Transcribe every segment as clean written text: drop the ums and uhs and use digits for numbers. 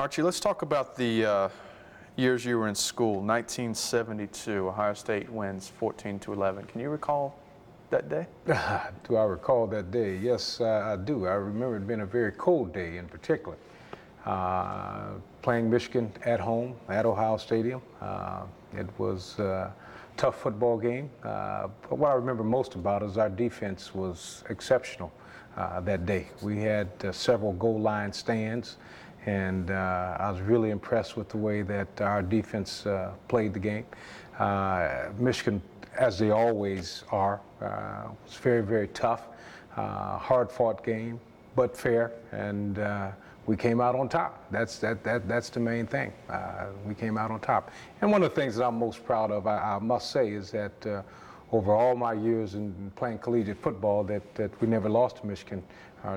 Archie, let's talk about the years you were in school. 1972, Ohio State wins 14-11. Can you recall that day? Do I recall that day? Yes, I do. I remember it being a very cold day in particular. Playing Michigan at home at Ohio Stadium. It was a tough football game. But what I remember most about is our defense was exceptional that day. We had several goal line stands, and I was really impressed with the way that our defense played the game. Michigan, as they always are, was very, very tough, hard-fought game, but fair, and we came out on top. That's the main thing. We came out on top. And one of the things that I'm most proud of, I must say, is that over all my years in playing collegiate football, that we never lost to Michigan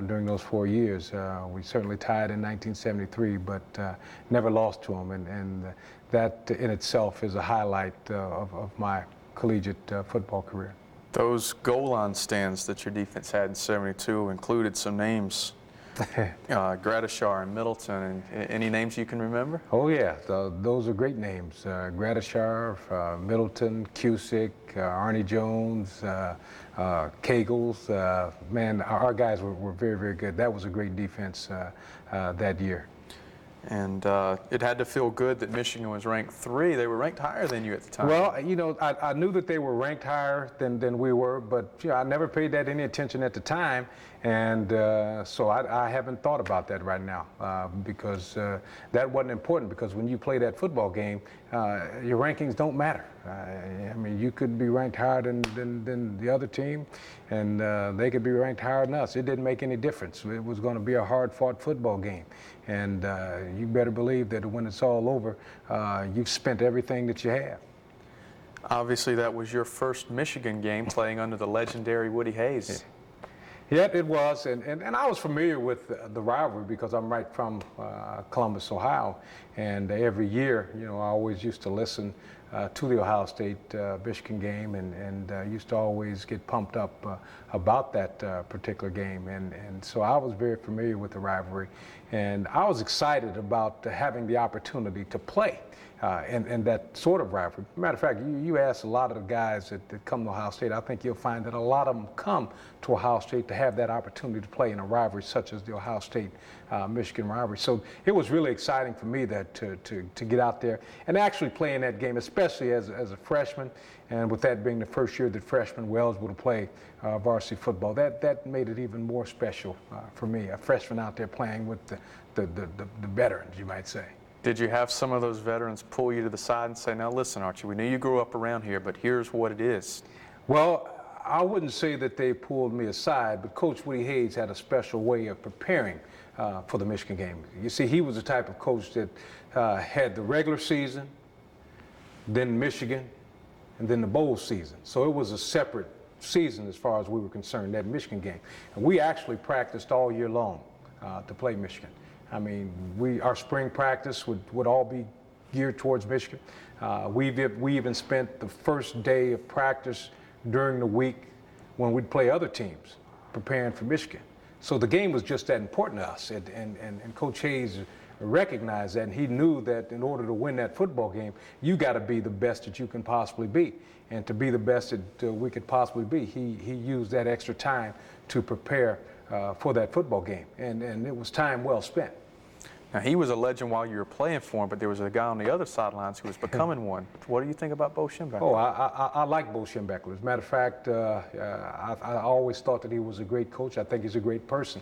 during those 4 years. We certainly tied in 1973, but never lost to them, and that in itself is a highlight of my collegiate football career. Those goal line stands that your defense had in '72 included some names. Gradishar and Middleton, and any names you can remember? Oh yeah, those are great names. Gradishar, Middleton, Cusick, Arnie Jones, Kegels. Man, our guys were very, very good. That was a great defense that year. And it had to feel good that Michigan was ranked 3. They were ranked higher than you at the time. Well, you know, I knew that they were ranked higher than we were, but you know, I never paid that any attention at the time, and so I haven't thought about that right now because that wasn't important, because when you play that football game, your rankings don't matter. I mean, you could be ranked higher than the other team, and they could be ranked higher than us. It didn't make any difference. It was going to be a hard-fought football game, and you better believe that when it's all over, you've spent everything that you have. Obviously, that was your first Michigan game playing under the legendary Woody Hayes. Yeah, it was, and I was familiar with the rivalry because I'm right from Columbus, Ohio, and every year, you know, I always used to listen to the Ohio State Michigan game, and used to always get pumped up about that particular game, and so I was very familiar with the rivalry, and I was excited about having the opportunity to play in that sort of rivalry. Matter of fact, you ask a lot of the guys that come to Ohio State, I think you'll find that a lot of them come to Ohio State to have that opportunity to play in a rivalry such as the Ohio State Michigan rivalry. So it was really exciting for me that to get out there and actually play in that game, especially as a freshman, and with that being the first year that freshmen were eligible to play varsity football. That made it even more special for me, a freshman out there playing with the veterans, you might say. Did you have some of those veterans pull you to the side and say, now listen, Archie, we knew you grew up around here, but here's what it is? Well, I wouldn't say that they pulled me aside, but Coach Woody Hayes had a special way of preparing for the Michigan game. You see, he was the type of coach that had the regular season, then Michigan, and then the bowl season. So it was a separate season as far as we were concerned, that Michigan game. And we actually practiced all year long to play Michigan. I mean, our spring practice would all be geared towards Michigan. We even spent the first day of practice during the week when we'd play other teams, preparing for Michigan. So the game was just that important to us, and Coach Hayes recognized that, and he knew that in order to win that football game, you got to be the best that you can possibly be. And to be the best that we could possibly be, he used that extra time to prepare for that football game, and it was time well spent. Now, he was a legend while you were playing for him, but there was a guy on the other sidelines who was becoming one. What do you think about Bo Schembechler? Oh, I like Bo Schembechler. As a matter of fact, I always thought that he was a great coach. I think he's a great person.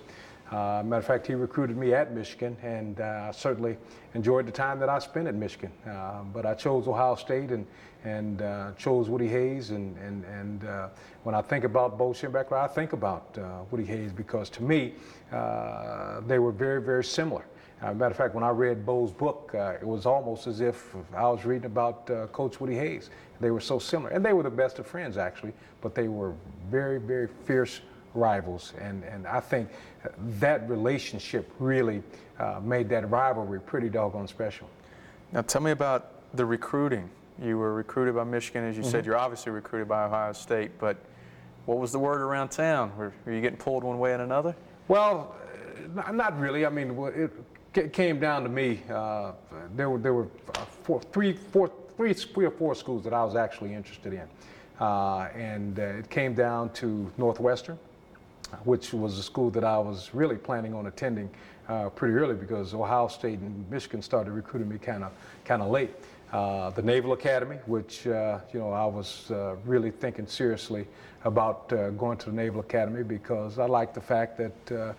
Matter of fact, he recruited me at Michigan, and I certainly enjoyed the time that I spent at Michigan. But I chose Ohio State and chose Woody Hayes. And when I think about Bo Schembechler, I think about Woody Hayes because to me, they were very, very similar. Matter of fact, when I read Bo's book, it was almost as if I was reading about Coach Woody Hayes. They were so similar, and they were the best of friends, actually, but they were very, very fierce rivals, and I think that relationship really made that rivalry pretty doggone special. Now tell me about the recruiting. You were recruited by Michigan, as you said. You're obviously recruited by Ohio State, but what was the word around town? Were you getting pulled one way and another? Well, not really. I mean, came down to me. There were three or four schools that I was actually interested in, and it came down to Northwestern, which was a school that I was really planning on attending pretty early because Ohio State and Michigan started recruiting me kind of late. The Naval Academy, which I was really thinking seriously about going to the Naval Academy because I liked the fact that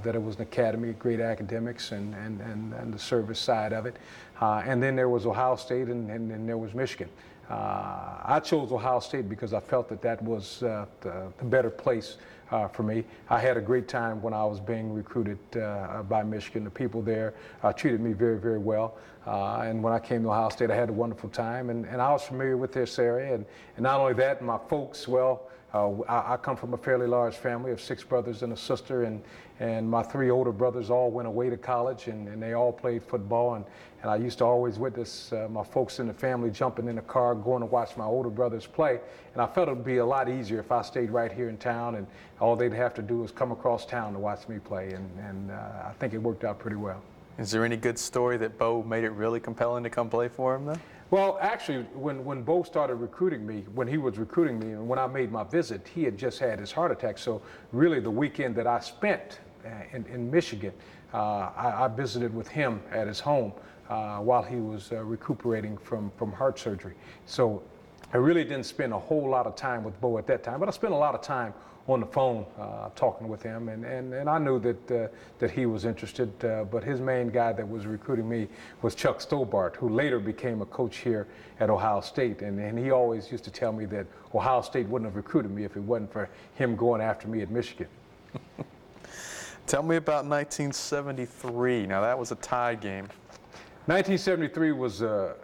that it was an academy, great academics, and the service side of it. And then there was Ohio State, and then there was Michigan. I chose Ohio State because I felt that that was the better place for me. I had a great time when I was being recruited by Michigan. The people there treated me very, very well. And when I came to Ohio State, I had a wonderful time. And I was familiar with this area. And not only that, my folks, well, I come from a fairly large family of 6 brothers and a sister, and my 3 older brothers all went away to college, and they all played football. And I used to always witness my folks in the family jumping in the car, going to watch my older brothers play. And I felt it would be a lot easier if I stayed right here in town, and all they'd have to do was come across town to watch me play. And I think it worked out pretty well. Is there any good story that Bo made it really compelling to come play for him then? Well, actually, when Bo started recruiting me, when he was recruiting me, and when I made my visit, he had just had his heart attack. So really the weekend that I spent in Michigan, I visited with him at his home while he was recuperating from heart surgery. So I really didn't spend a whole lot of time with Bo at that time, but I spent a lot of time on the phone talking with him, and I knew that he was interested, but his main guy that was recruiting me was Chuck Stobart, who later became a coach here at Ohio State, and he always used to tell me that Ohio State wouldn't have recruited me if it wasn't for him going after me at Michigan. Tell me about 1973. Now that was a tie game. 1973 was a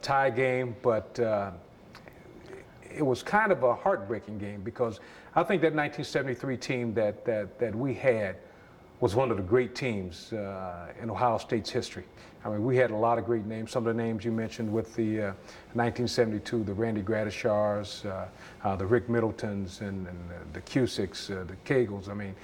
tie game, but it was kind of a heartbreaking game because I think that 1973 team that we had was one of the great teams in Ohio State's history. I mean, we had a lot of great names. Some of the names you mentioned with the 1972, the Randy Gradishars, the Rick Middletons, and the Cusicks, the Kegels. I mean,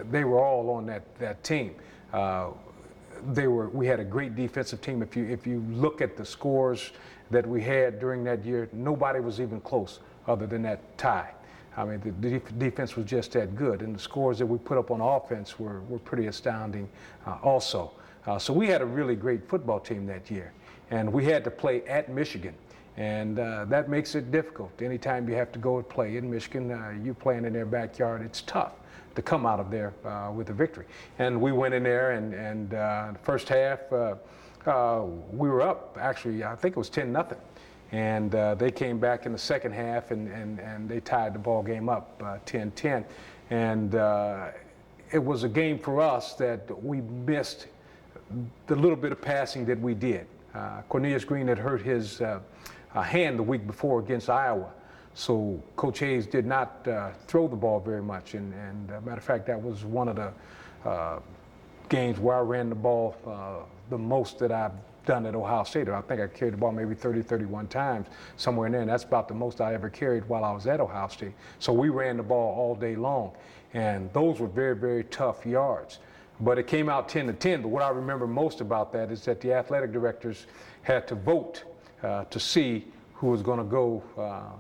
they were all on that team. We had a great defensive team. If you look at the scores that we had during that year, nobody was even close other than that tie. I mean, the defense was just that good, and the scores that we put up on offense were pretty astounding also. So we had a really great football team that year, and we had to play at Michigan, and that makes it difficult. Anytime you have to go and play in Michigan, you're playing in their backyard, it's tough to come out of there with a victory. And we went in there, and the first half, we were up, actually, I think it was 10-0. And they came back in the second half, and they tied the ball game up 10-10. And it was a game for us that we missed the little bit of passing that we did. Cornelius Green had hurt his hand the week before against Iowa. So Coach Hayes did not throw the ball very much. And matter of fact, that was one of the games where I ran the ball the most that I've done at Ohio State. I think I carried the ball maybe 30, 31 times, somewhere in there, and that's about the most I ever carried while I was at Ohio State. So we ran the ball all day long, and those were very, very tough yards. But it came out 10-10, but what I remember most about that is that the athletic directors had to vote to see who was going to go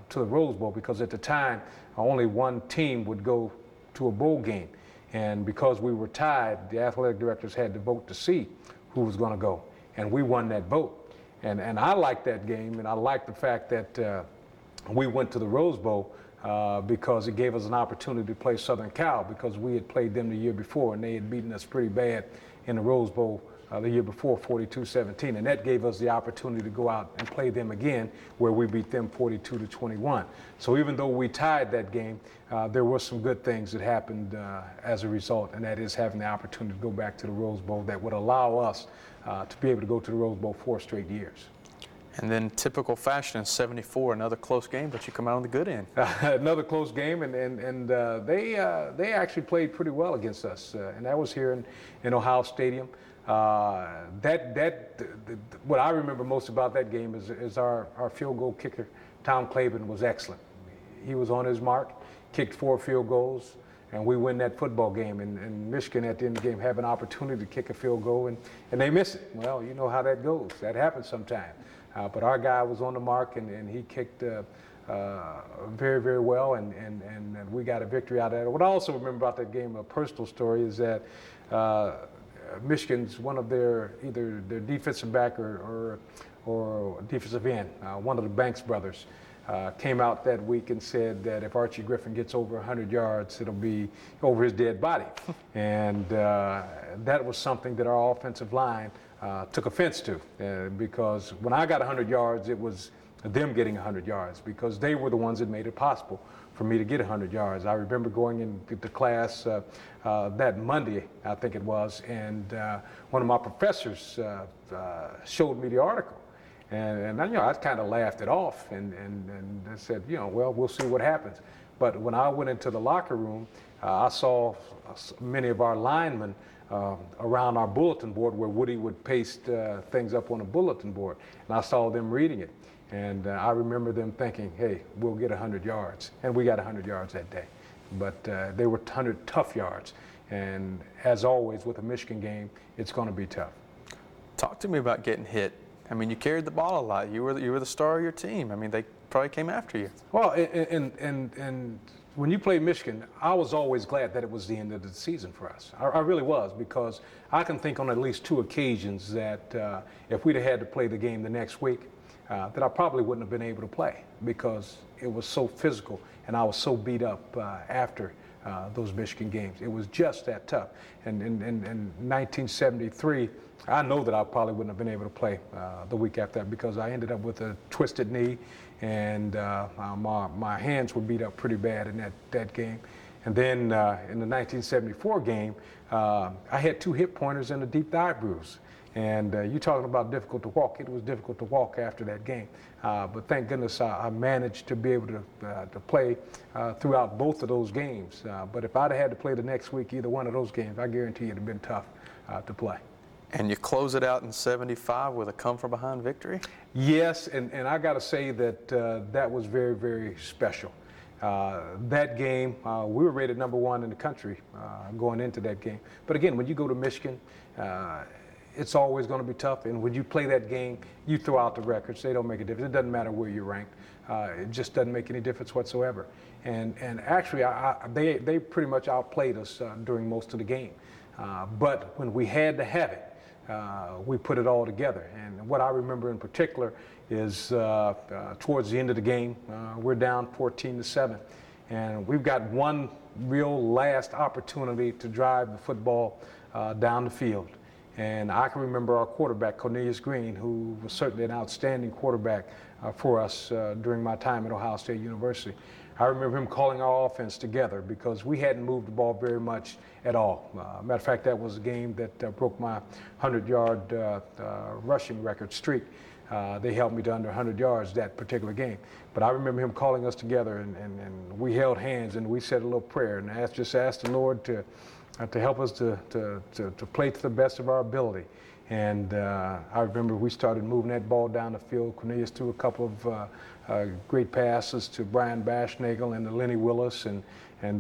to the Rose Bowl, because at the time, only one team would go to a bowl game. And because we were tied, the athletic directors had to vote to see who was going to go. And we won that vote. And I liked that game, and I liked the fact that we went to the Rose Bowl because it gave us an opportunity to play Southern Cal, because we had played them the year before, and they had beaten us pretty bad in the Rose Bowl the year before, 42-17. And that gave us the opportunity to go out and play them again, where we beat them 42-21. So even though we tied that game, there were some good things that happened as a result, and that is having the opportunity to go back to the Rose Bowl that would allow us to be able to go to the Rose Bowl 4 straight years. And then typical fashion in '74, another close game, but you come out on the good end. Another close game, and they actually played pretty well against us, and that was here in Ohio Stadium. What I remember most about that game is our field goal kicker, Tom Clavin, was excellent. He was on his mark, kicked 4 field goals, and we win that football game. And Michigan at the end of the game have an opportunity to kick a field goal, and they miss it. Well, you know how that goes. That happens sometimes. But our guy was on the mark, and he kicked very, very well, and we got a victory out of that. What I also remember about that game, a personal story, is that Michigan's one of their either their defensive back or defensive end, one of the Banks brothers, came out that week and said that if Archie Griffin gets over 100 yards, it'll be over his dead body. And that was something that our offensive line took offense to, because when I got 100 yards, it was them getting 100 yards, because they were the ones that made it possible for me to get 100 yards. I remember going into class that Monday, I think it was, and one of my professors showed me the article. And I kind of laughed it off and I said, well, we'll see what happens. But when I went into the locker room, I saw many of our linemen around our bulletin board where Woody would paste things up on a bulletin board. And I saw them reading it. And I remember them thinking, hey, we'll get 100 yards. And we got 100 yards that day. But they were 100 tough yards. And as always with a Michigan game, it's going to be tough. Talk to me about getting hit. I mean, you carried the ball a lot. You were the star of your team. I mean, they probably came after you. Well, and when you played Michigan, I was always glad that it was the end of the season for us. I really was, because I can think on at least 2 occasions that if we'd have had to play the game the next week, that I probably wouldn't have been able to play, because it was so physical and I was so beat up after those Michigan games. It was just that tough. And in 1973, I know that I probably wouldn't have been able to play the week after that, because I ended up with a twisted knee, and my hands were beat up pretty bad in that game. And then in the 1974 game, I had 2 hip pointers and a deep thigh bruise. And you're talking about difficult to walk. It was difficult to walk after that game. But thank goodness I managed to be able to play throughout both of those games. But if I'd have had to play the next week, either one of those games, I guarantee it'd have been tough to play. And you close it out in 75 with a come-from-behind victory? Yes, and I got to say that that was very, very special. That game, we were rated #1 in the country going into that game. But again, when you go to Michigan, it's always going to be tough. And when you play that game, you throw out the records. They don't make a difference. It doesn't matter where you're ranked. It just doesn't make any difference whatsoever. And actually, they pretty much outplayed us during most of the game. But when we had to have it, we put it all together. And what I remember in particular is towards the end of the game, we're down 14-7. And we've got one real last opportunity to drive the football down the field. And I can remember our quarterback, Cornelius Green, who was certainly an outstanding quarterback for us during my time at Ohio State University. I remember him calling our offense together, because we hadn't moved the ball very much at all. Matter of fact, that was a game that broke my 100-yard rushing record streak. They held me to under 100 yards that particular game. But I remember him calling us together, and we held hands and we said a little prayer and just asked the Lord to help us to play to the best of our ability. And I remember we started moving that ball down the field. Cornelius threw a couple of great passes to Brian Bashnagel and to Lenny Willis, and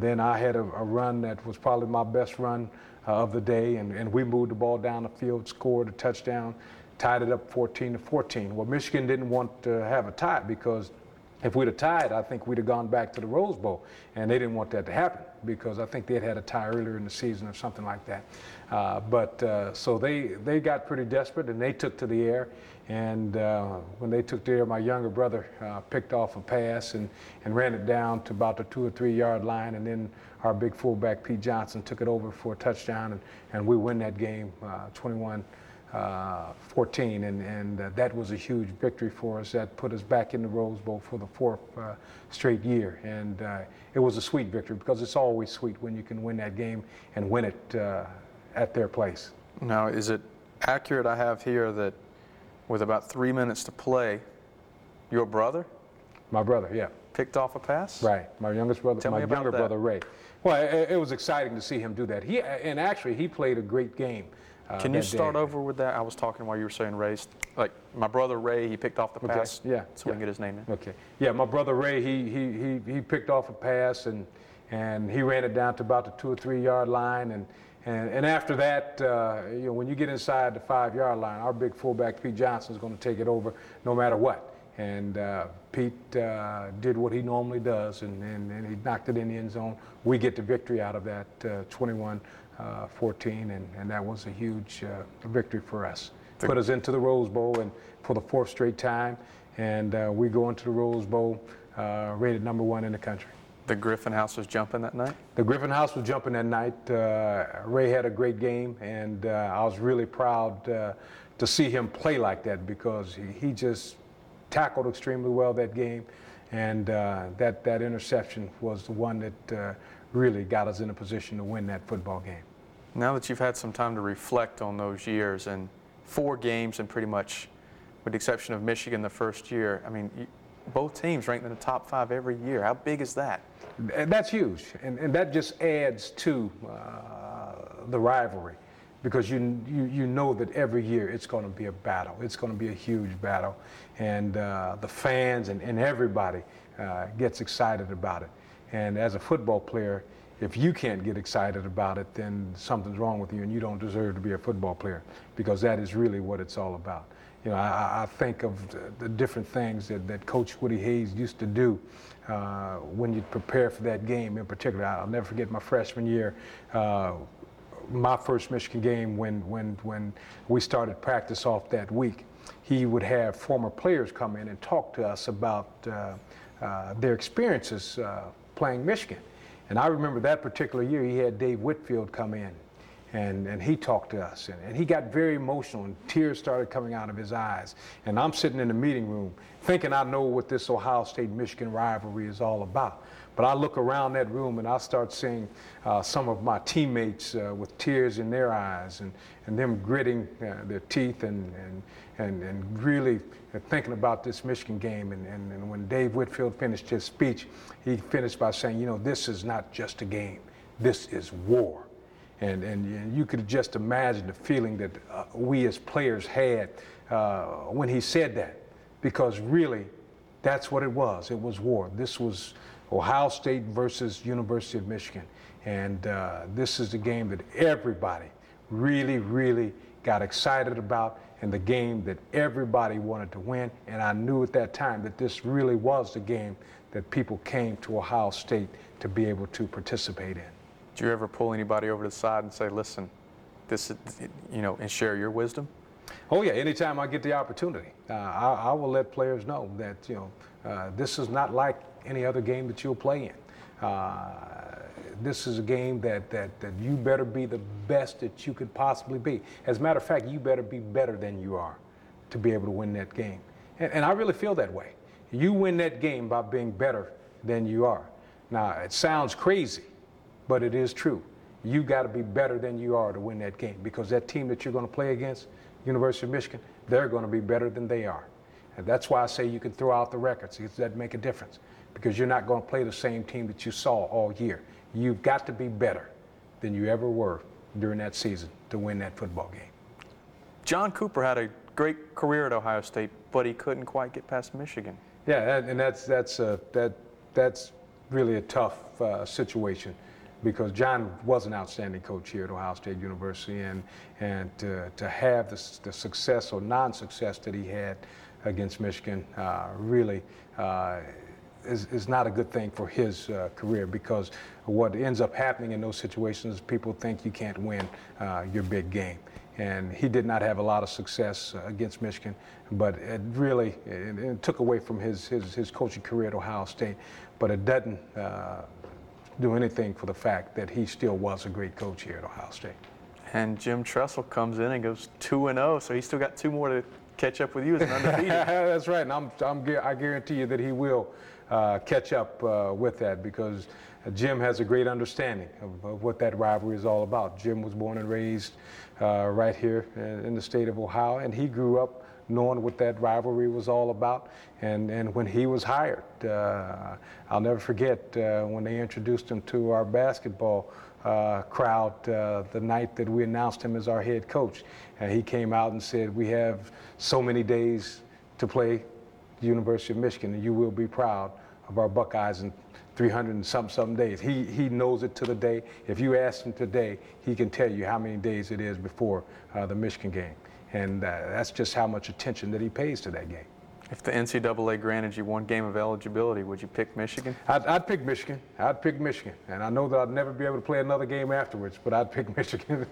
then I had a run that was probably my best run of the day, and we moved the ball down the field, scored a touchdown, tied it up 14-14. Well, Michigan didn't want to have a tie, because if we'd have tied, I think we'd have gone back to the Rose Bowl, and they didn't want that to happen, because I think they had a tie earlier in the season or something like that. So they got pretty desperate, and they took to the air. And when they took to the air, my younger brother picked off a pass and ran it down to about the 2 or 3 yard line, and then our big fullback Pete Johnson took it over for a touchdown, and we win that game 21-14, and that was a huge victory for us. That put us back in the Rose Bowl for the 4th straight year, and it was a sweet victory, because it's always sweet when you can win that game and win it at their place. Now, is it accurate, I have here, that with about 3 minutes to play, your brother? My brother, yeah. Picked off a pass? Right, my youngest brother, Tell me about younger that. brother Ray. Well, it was exciting to see him do that. And actually, he played a great game. Can you start over with that? I was talking while you were saying Ray. Like, my brother Ray, he picked off the pass. Yeah. So we can get his name in. Okay. Yeah, my brother Ray, he picked off a pass, and and he ran it down to about the 2 or 3 yard line, and after that, when you get inside the 5 yard line, our big fullback Pete Johnson is going to take it over no matter what. And Pete did what he normally does, and he knocked it in the end zone. We get the victory out of that, 21-14, and that was a huge victory for us. Put us into the Rose Bowl and for the 4th straight time, and we go into the Rose Bowl rated #1 in the country. The Griffin house was jumping that night? The Griffin house was jumping that night. Ray had a great game, and I was really proud to see him play like that, because he just tackled extremely well that game, and that interception was the one that really got us in a position to win that football game. Now that you've had some time to reflect on those years and 4 games, and pretty much, with the exception of Michigan the first year, I mean, both teams ranked in the top 5 every year. How big is that? And that's huge, and that just adds to the rivalry, because you know that every year it's going to be a battle. It's going to be a huge battle, and the fans and everybody gets excited about it. And as a football player, if you can't get excited about it, then something's wrong with you, and you don't deserve to be a football player, because that is really what it's all about. You know, I think of the different things that Coach Woody Hayes used to do when you prepare for that game. In particular, I'll never forget my freshman year, my first Michigan game, when we started practice off that week. He would have former players come in and talk to us about their experiences playing Michigan. And I remember that particular year, he had Dave Whitfield come in, and he talked to us, and he got very emotional, and tears started coming out of his eyes. And I'm sitting in the meeting room thinking I know what this Ohio State-Michigan rivalry is all about. But I look around that room and I start seeing some of my teammates with tears in their eyes, and them gritting their teeth and really thinking about this Michigan game. And when Dave Whitfield finished his speech, he finished by saying, you know, this is not just a game, this is war. And you could just imagine the feeling that we as players had when he said that, because really that's what it was. It was war. This was Ohio State versus University of Michigan. And this is the game that everybody really got excited about, and the game that everybody wanted to win. And I knew at that time that this really was the game that people came to Ohio State to be able to participate in. Do you ever pull anybody over to the side and say, listen, this is, you know, and share your wisdom? Oh yeah, anytime I get the opportunity, I will let players know that, you know, this is not like any other game that you'll play in. This is a game that you better be the best that you could possibly be. As a matter of fact, you better be better than you are to be able to win that game. And I really feel that way. You win that game by being better than you are. Now, it sounds crazy, but it is true. You got to be better than you are to win that game, because that team that you're going to play against, University of Michigan, they're going to be better than they are. And that's why I say you can throw out the records. It doesn't make a difference, because you're not going to play the same team that you saw all year. You've got to be better than you ever were during that season to win that football game. John Cooper had a great career at Ohio State, but he couldn't quite get past Michigan. Yeah, and that's really a tough situation, because John was an outstanding coach here at Ohio State University, and to have the success or non-success that he had against Michigan really is not a good thing for his career, because what ends up happening in those situations is people think you can't win your big game. And he did not have a lot of success against Michigan, but it really it took away from his coaching career at Ohio State. But it doesn't do anything for the fact that he still was a great coach here at Ohio State. And Jim Tressel comes in and goes 2-0, so he's still got 2 more to catch up with you as an undefeated. That's right, and I guarantee you that he will catch up with that, because Jim has a great understanding of what that rivalry is all about. Jim was born and raised right here in the state of Ohio, and he grew up knowing what that rivalry was all about. And when he was hired, I'll never forget when they introduced him to our basketball crowd the night that we announced him as our head coach. And he came out and said, we have so many days to play the University of Michigan, and you will be proud of our Buckeyes. And 300 and some days. He knows it to the day. If you ask him today, he can tell you how many days it is before the Michigan game. And that's just how much attention that he pays to that game. If the NCAA granted you one game of eligibility, would you pick Michigan? I'd pick Michigan. I'd pick Michigan. And I know that I'd never be able to play another game afterwards, but I'd pick Michigan.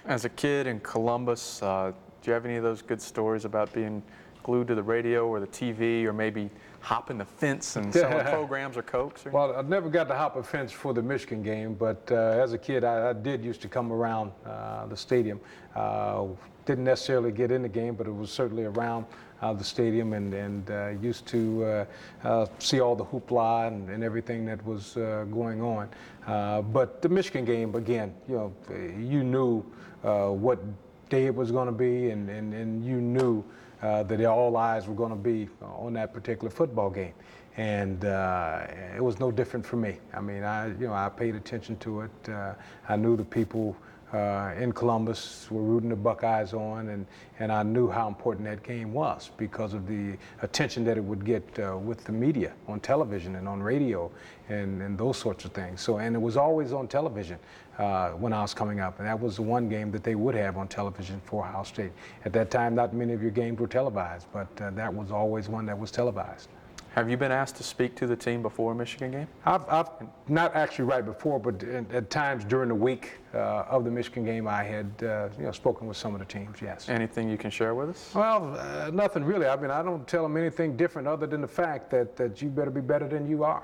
As a kid in Columbus, do you have any of those good stories about being glued to the radio or the TV, or maybe hopping the fence and selling programs or Cokes? Well, I never got to hop a fence for the Michigan game, but as a kid, I did used to come around the stadium. Didn't necessarily get in the game, but it was certainly around the stadium, and used to see all the hoopla and everything that was going on. But the Michigan game, again, you knew what day it was going to be, and you knew that all eyes were going to be on that particular football game. And it was no different for me. I mean, I paid attention to it. I knew the people in Columbus were rooting the Buckeyes on, and I knew how important that game was because of the attention that it would get with the media on television and on radio and those sorts of things. So, and it was always on television when I was coming up, and that was the one game that they would have on television for Ohio State. At that time, not many of your games were televised, but that was always one that was televised. Have you been asked to speak to the team before a Michigan game? I've not actually right before, but at times during the week of the Michigan game, I had spoken with some of the teams. Yes. Anything you can share with us? Well, nothing really. I mean, I don't tell them anything different other than the fact that you better be better than you are,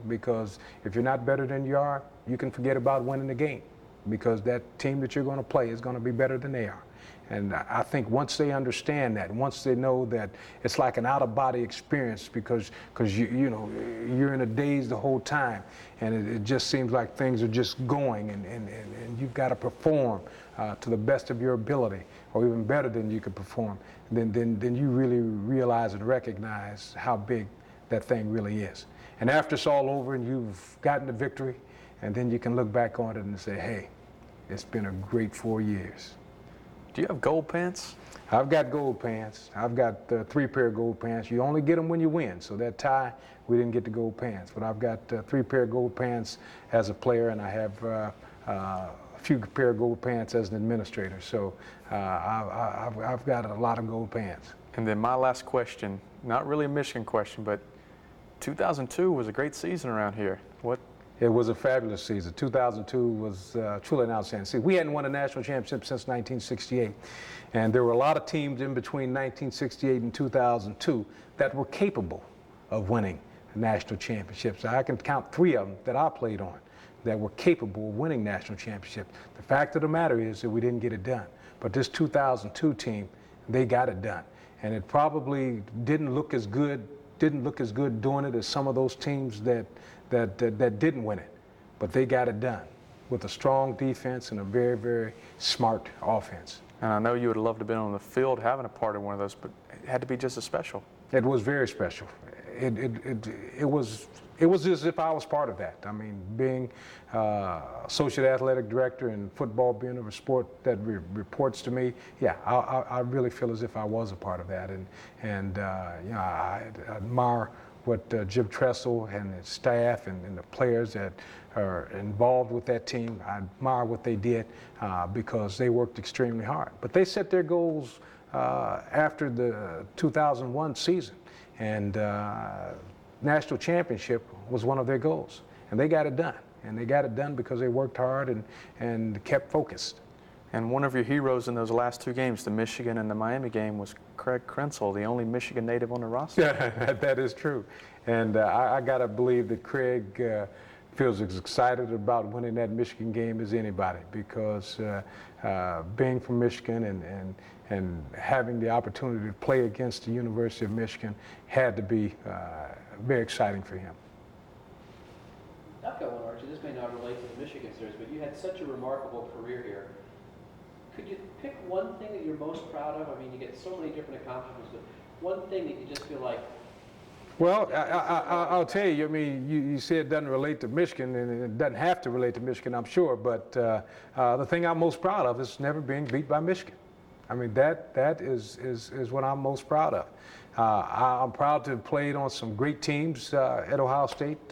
because if you're not better than you are, you can forget about winning the game, because that team that you're going to play is going to be better than they are. And I think once they understand that, once they know that it's like an out-of-body experience, because you're in a daze the whole time, and it just seems like things are just going, and you've got to perform to the best of your ability, or even better than you could perform, then you really realize and recognize how big that thing really is. And after it's all over and you've gotten the victory, and then you can look back on it and say, hey, it's been a great 4 years. Do you have gold pants? I've got gold pants. I've got 3 pair of gold pants. You only get them when you win. So that tie, we didn't get the gold pants. But I've got 3 pair of gold pants as a player, and I have a few pair of gold pants as an administrator. So I've got a lot of gold pants. And then my last question, not really a Michigan question, but 2002 was a great season around here. It was a fabulous season. 2002 was truly an outstanding season. We hadn't won a national championship since 1968. And there were a lot of teams in between 1968 and 2002 that were capable of winning national championships. I can count 3 of them that I played on that were capable of winning national championships. The fact of the matter is that we didn't get it done. But this 2002 team, they got it done. And it probably didn't look as good doing it as some of those teams that didn't win it, but they got it done with a strong defense and a very, very smart offense. And I know you would have loved to have been on the field having a part in one of those, but it had to be just as special. It was very special. It was as if I was part of that. I mean, being associate athletic director in football, being a sport that reports to me, yeah, I really feel as if I was a part of that. And I admire what Jim Tressel and his staff and the players that are involved with that team. I admire what they did because they worked extremely hard. But they set their goals after the 2001 season, and national championship was one of their goals, and they got it done. And they got it done because they worked hard and kept focused. And one of your heroes in those last 2 games, the Michigan and the Miami game, was Craig Krenzel, the only Michigan native on the roster. Yeah, that is true. And I got to believe that Craig feels as excited about winning that Michigan game as anybody, because being from Michigan and having the opportunity to play against the University of Michigan had to be very exciting for him. I've got one, Archie. This may not relate to the Michigan series, but you had such a remarkable career here. Could you pick one thing that you're most proud of? I mean, you get so many different accomplishments, but one thing that you just feel like... Well, I'll tell you, I mean, you say it doesn't relate to Michigan, and it doesn't have to relate to Michigan, I'm sure, but the thing I'm most proud of is never being beat by Michigan. I mean, that is what I'm most proud of. I'm proud to have played on some great teams at Ohio State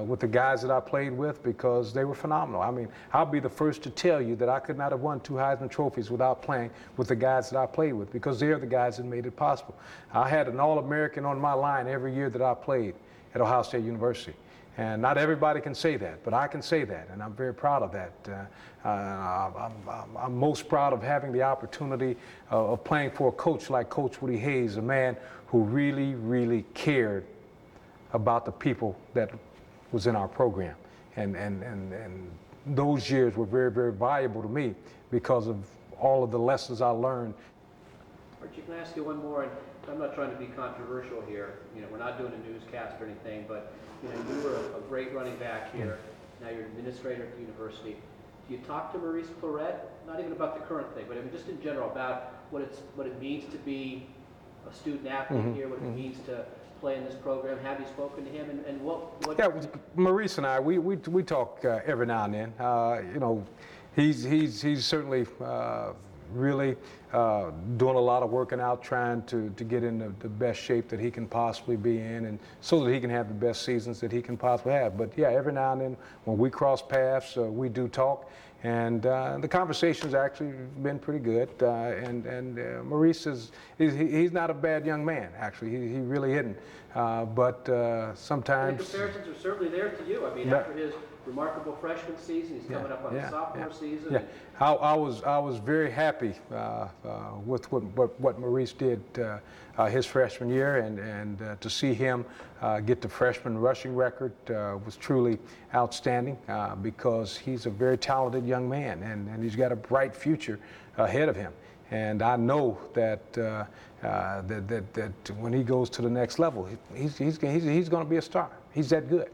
with the guys that I played with, because they were phenomenal. I mean, I'll be the first to tell you that I could not have won 2 Heisman trophies without playing with the guys that I played with, because they're the guys that made it possible. I had an All-American on my line every year that I played at Ohio State University. And not everybody can say that, but I can say that, and I'm very proud of that. I'm most proud of having the opportunity of playing for a coach like Coach Woody Hayes, a man who really, really cared about the people that was in our program. And those years were very, very valuable to me because of all of the lessons I learned. Archie, can I ask you one more? And I'm not trying to be controversial here. You know, we're not doing a newscast or anything, but you know, you were a great running back here. Now you're an administrator at the university. Do you talk to Maurice Clarett, not even about the current thing, but I mean just in general about what it means to be a student athlete here, what it means to play in this program? Have you spoken to him, and what? Yeah, Maurice and I, we talk every now and then. You know, he's certainly really doing a lot of working out, trying to get in the best shape that he can possibly be in, and so that he can have the best seasons that he can possibly have. But yeah, every now and then when we cross paths, we do talk, and the conversation's actually been pretty good. And Maurice he's not a bad young man, actually. He really isn't. But sometimes the comparisons are certainly there to you. I mean, after his remarkable freshman season, he's coming up on his sophomore season. Yeah, I was very happy with what Maurice did his freshman year, and to see him get the freshman rushing record was truly outstanding, because he's a very talented young man, and he's got a bright future ahead of him. And I know that that when he goes to the next level, he's going to be a star. He's that good.